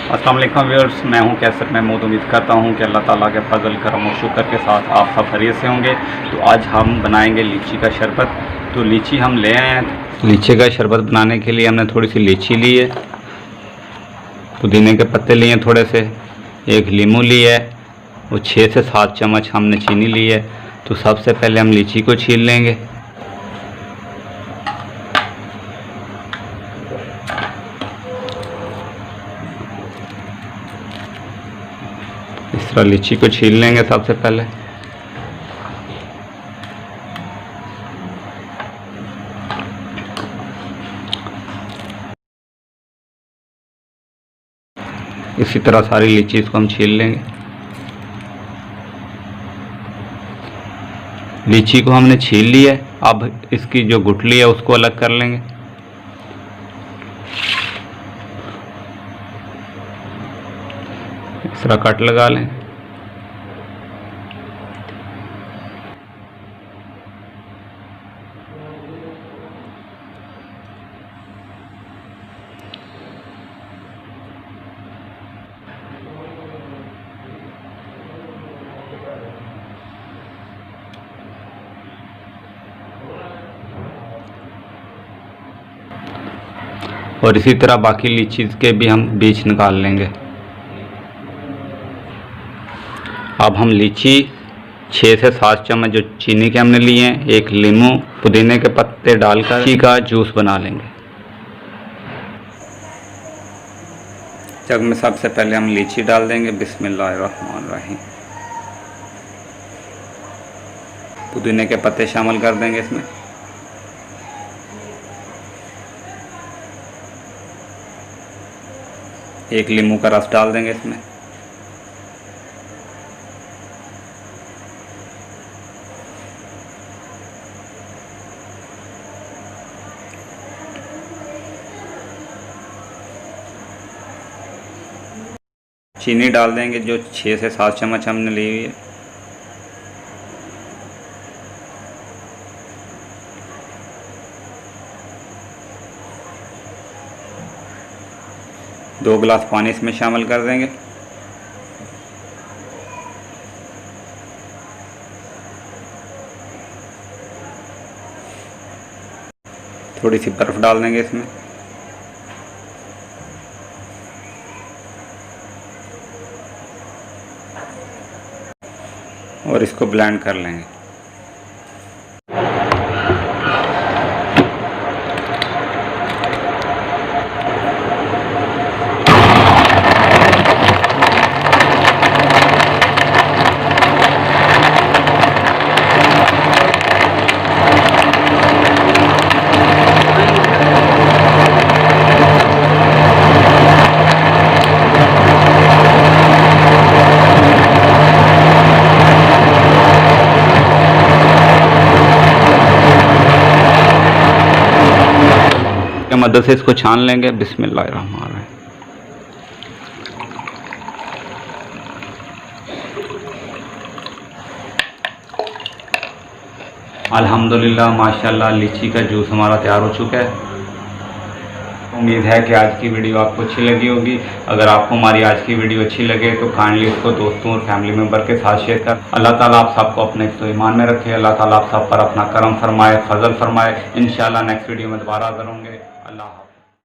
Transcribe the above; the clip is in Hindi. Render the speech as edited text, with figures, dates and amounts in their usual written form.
अस्सलाम वालेकुम व्यूअर्स, मैं हूं कैसर महमूद। उम्मीद करता हूं कि अल्लाह ताला के फजल करम और शुक्र के साथ आप सब खैरियत से होंगे। तो आज हम बनाएंगे लीची का शरबत। तो लीची हम ले आए हैं। लीची का शरबत बनाने के लिए हमने थोड़ी सी लीची ली है, पुदीने के पत्ते लिए थोड़े से, एक लीमू लिया है और 6 से 7 चम्मच हमने चीनी ली है। तो सबसे पहले हम लीची को छील लेंगे। इस तरह लीची को छील लेंगे सबसे पहले। इसी तरह सारी लीची को हम छील लेंगे। लीची को हमने छील लिया है, अब इसकी जो गुठली है उसको अलग कर लेंगे। इस तरह कट लगा लें। और इसी तरह बाकी लीची के भी हम बीज निकाल लेंगे। अब हम लीची 6 से 7 चम्मच जो चीनी के हमने लिए हैं, एक लीमू, पुदीने के पत्ते डालकर लीची का जूस बना लेंगे। जग में सबसे पहले हम लीची डाल देंगे। बिस्मिल्लाहिर्रहमानिर्रहीम। पुदीने के पत्ते शामिल कर देंगे इसमें। एक लीमू का रस डाल देंगे इसमें। चीनी डाल देंगे जो 6 से 7 चम्मच हमने ली हुई है। दो गिलास पानी इसमें शामिल कर देंगे। थोड़ी सी बर्फ डाल देंगे इसमें। और इसको ब्लेंड कर लेंगे। मदद से इसको छान लेंगे। बिस्मिल्लाहिर्रहमानिर्रहीम। अल्हम्दुलिल्लाह, माशाल्लाह, लीची का जूस हमारा तैयार हो चुका है। उम्मीद है कि आज की वीडियो आपको अच्छी लगी होगी। अगर आपको हमारी आज की वीडियो अच्छी लगे तो काइंडली उसको दोस्तों और फैमिली मेम्बर के साथ शेयर कर। अल्लाह ताला आप सबको अपने ईमान में रखे। अल्लाह ताला आप सब पर अपना करम फरमाए, फजल फरमाए। इंशाल्लाह नेक्स्ट वीडियो में दोबारा हाज़िर होंगे।